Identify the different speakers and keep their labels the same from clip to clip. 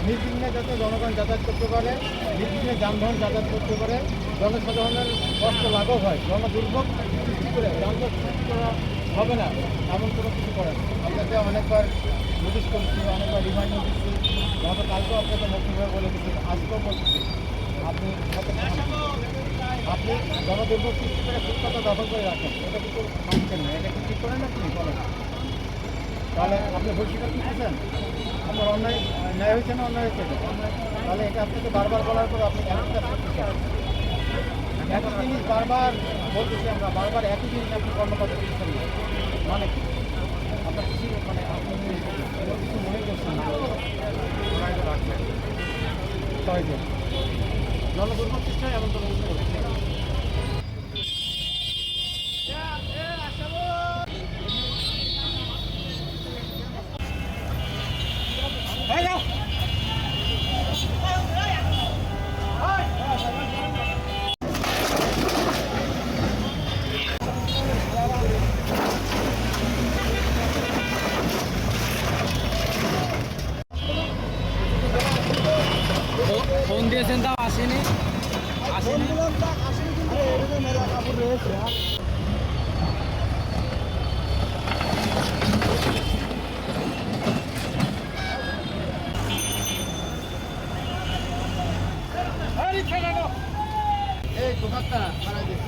Speaker 1: নির্বিঘ্নে যাতে জনগণ যাতায়াত করতে পারে, নির্বিঘ্নে যানবাহন যাতায়াত করতে পারে, জনসাধারণের কষ্ট লাঘব হয়, জনদুর্ভোগ সৃষ্টি করে যানজট সৃষ্টি করা হবে না এমন কোনো কিছু করেন। আপনাকে অনেকবার নোটিশ করেছি, অনেকবার রিমাইন্ডার দিচ্ছি, গতকালকেও আপনাকে মৌখিকভাবে বলে দিচ্ছি, আজকেও বলছি আপনি আপনি জনদুর্ভোগ সৃষ্টি করে ফুটপাথটা দখল করে রাখেন, এটা কিন্তু মানছেন না, এটা কি ঠিক করেন আপনি বলেন? তাহলে আপনি ভুল স্বীকার করতেছেন, আপনার অন্যায় ন্যায় হয়েছে না অন্যায় হয়েছে? তাহলে এটা আপনাকে বারবার বলার পর আপনি একই কাজ করতেছেন, একই জিনিস বারবার বলতেছি আমরা, বারবার একই জিনিস আপনি কর্মকর্তা করতেছেন না, মানে কি আপনার কিছু মানে আপনি কিছু মনে করছেন না, রাখবেন ছয়জন জনদুর্ভোগ সৃষ্টি হয় এমন কোনো কিছু করছে।
Speaker 2: ফোন দিয়েছেন তাও আসেনি
Speaker 1: এই দোকানটা বাড়াই দিন।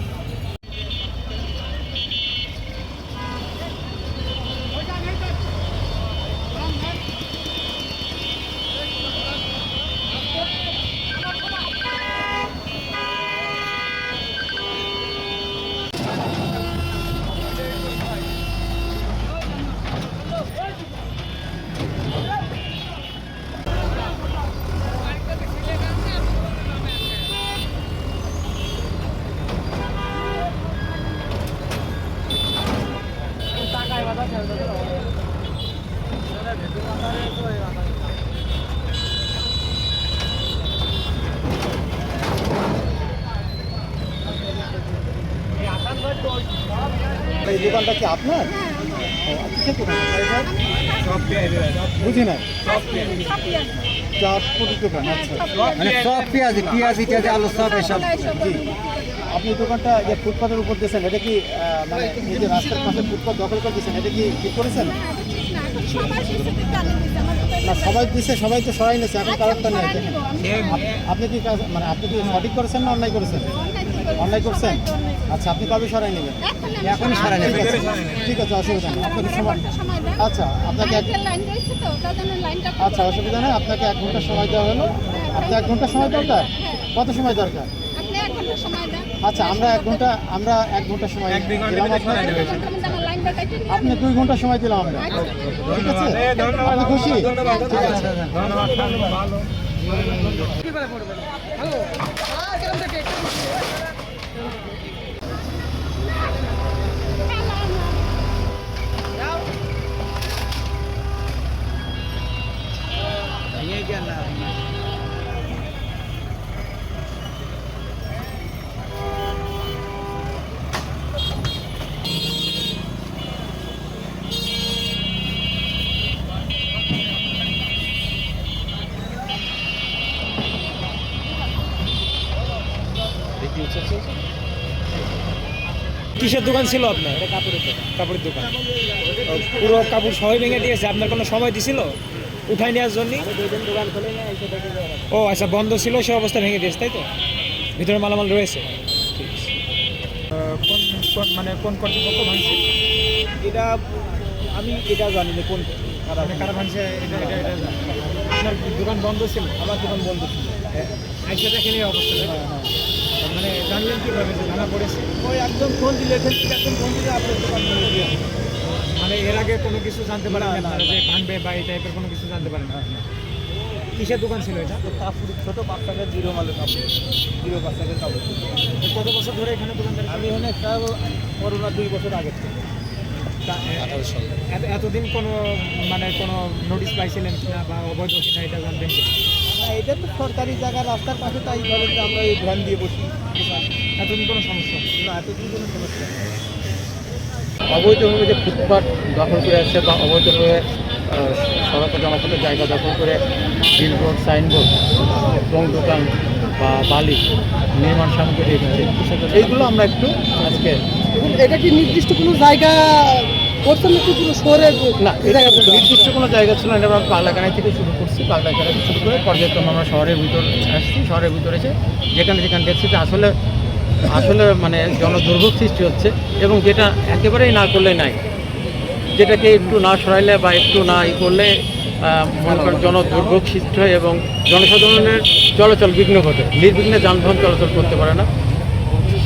Speaker 1: এই দোকানটা কি আপনার? কিসের দোকান? বুঝি না, চাঁদপুরের দোকান। আচ্ছা,
Speaker 3: মানে সব পেঁয়াজি পেঁয়াজি টিয়াজি আলু সব এসব।
Speaker 1: জি, আপনি দোকানটা যে ফুটপাতের উপর দিয়েছেন, এটা কি মানে এই যে রাস্তার পাশে ফুটপাত দখল করে দিয়েছেন, এটা কি ঠিক করেছেন? না, সবাই দিচ্ছে, সবাই তো সরাই নিয়েছে, এখন কারণটা নেই। আপনি কি মানে আপনি কি সঠিক করেছেন না অন্যায় করেছেন? অন্যায় করছেন। আচ্ছা, আপনি কবে সরাই নেবেন?
Speaker 3: এখনই সরাই নেবেন।
Speaker 1: ঠিক আছে, অসুবিধা নেই, আপনাকে সময়। আচ্ছা, আপনাকে আচ্ছা, অসুবিধা নেই, আপনাকে 1 ঘন্টা সময় দেওয়া হলো। আপনি 1 ঘন্টা সময় দরকার? কত সময় দরকার? আচ্ছা, আমরা 1 ঘন্টা সময় দিলাম আপনাকে। আপনি 2 ঘন্টা সময় দিলাম আমরা, ঠিক আছে? আপনি খুশি? ঠিক আছে,
Speaker 2: কিসের দোকান ছিল আপনার? কাপড়ের দোকান। পুরো কাপড় সবাই ভেঙে দিয়েছে, আপনার কোনো সময় দিছিল উঠাই নেওয়ার জন্য? ও আচ্ছা, বন্ধ ছিল, সে অবস্থা ভেঙে দিয়েছে, তাই তো? ভিতরে মালামাল রয়েছে। মানে কোন কর্তৃপক্ষ ভাঙছে
Speaker 1: এটা আমি এটা জানি না কোন
Speaker 2: কারা ভাঙছে আপনার দোকান বন্ধ ছিল?
Speaker 1: আমার দোকান বন্ধ ছিল।
Speaker 2: আইসা দেখেন এই অবস্থা। মানে জানলেন কীভাবে যে জানা পড়েছে?
Speaker 1: ওই একদম ফোন দিলে, একদম ফোন দিলে আপনার দোকান বন্ধ দিয়ে।
Speaker 2: মানে এর আগে কোনো কিছু জানতে পারেন না যে ভাঙবে বা এই টাইপের কোনো কিছু জানতে পারেন না? কিসের দোকান ছিল এটা?
Speaker 1: কাপড়, ছোটো বাচ্চাদের জিরো মালের কাপড়, জিরো বাচ্চাদের কাপড়।
Speaker 2: কত বছর ধরে এখানে দোকানদার?
Speaker 1: আমি এখানে করোনা 2 বছর আগে থেকে।
Speaker 2: এতদিন কোনো মানে কোনো নোটিশ পাইছিলেন কিনা বা অবৈধ কিনা এটা জানবেন কি?
Speaker 1: না, এটা তো সরকারি জায়গা, রাস্তার পাশে, তাই ধরেন যে আমরা এই ভ্যান দিয়ে বসি।
Speaker 2: এতদিন কোনো সমস্যা?
Speaker 1: না, এতদিন কোনো সমস্যা নেই।
Speaker 3: অবৈধভাবে যে ফুটপাত দখল করে আসছে বা অবৈধভাবে
Speaker 1: সড়ক ও জনপথের জায়গা দখল করে বিলবোর্ড, সাইনবোর্ড, রং দোকান বা বালি, নির্মাণ সামগ্রী এইগুলো আমরা একটু আজকে
Speaker 4: এটা কি নির্দিষ্ট কোনো জায়গা করছেন নাকি পুরো শহরে
Speaker 1: না, এটা নির্দিষ্ট কোনো জায়গা ছিল না। এটা আমরা পাগলাকানাই থেকে শুরু করছি, পাগলাকানাই থেকে শুরু করে পর্যায়ক্রমে আমরা শহরের ভিতর আসছি। শহরের ভিতরে এসে যেখানে যেখানে দেখছি যে আসলে মানে জনদুর্ভোগ সৃষ্টি হচ্ছে এবং যেটা একেবারেই না করলে নাই, যেটাকে একটু না সরাইলে বা একটু না করলে মনে করেন জনদুর্ভোগ সৃষ্টি হয় এবং জনসাধারণের চলাচল বিঘ্ন ঘটে, নির্বিঘ্নে যানবাহন চলাচল করতে পারে না।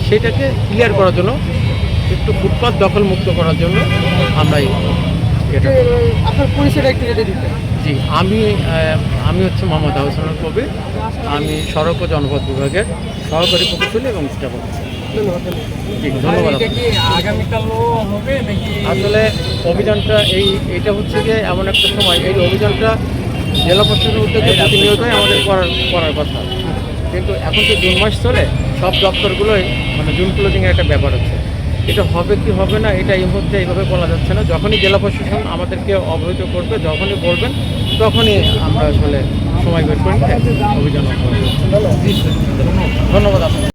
Speaker 1: সেটাকে ক্লিয়ার করার জন্য, একটু ফুটপাত দখল মুক্ত করার জন্য আমরা এটা
Speaker 4: আপনার পরিচয়টা একটু যদি দিতেন।
Speaker 1: জি, আমি হচ্ছে মোহাম্মদ আহসানুল কবির। আমি সড়ক ও জনপথ বিভাগের সহকারী প্রকৌশলী এবং স্টাফ অফিসার। জি, ধন্যবাদ।
Speaker 2: আগামীকালও হবে নাকি?
Speaker 1: আসলে অভিযানটা এইটা হচ্ছে যে এমন একটা সময়, এই অভিযানটা জেলা প্রশাসনের উদ্যোগে প্রতিনিয়তই আমাদের করার কথা, কিন্তু এখন তো জুন মাস চলে, সব দপ্তরগুলোই মানে জুন ক্লোজিংয়ের একটা ব্যাপার হচ্ছে। এটা হবে কি হবে না এটা এই মুহূর্তে এইভাবে বলা যাচ্ছে না। যখনই জেলা প্রশাসন আমাদেরকে অবহিত করবে, যখনই বলবেন, তখনই আমরা আসলে সময় বের করে নিয়ে অভিযান ধন্যবাদ আপনাকে।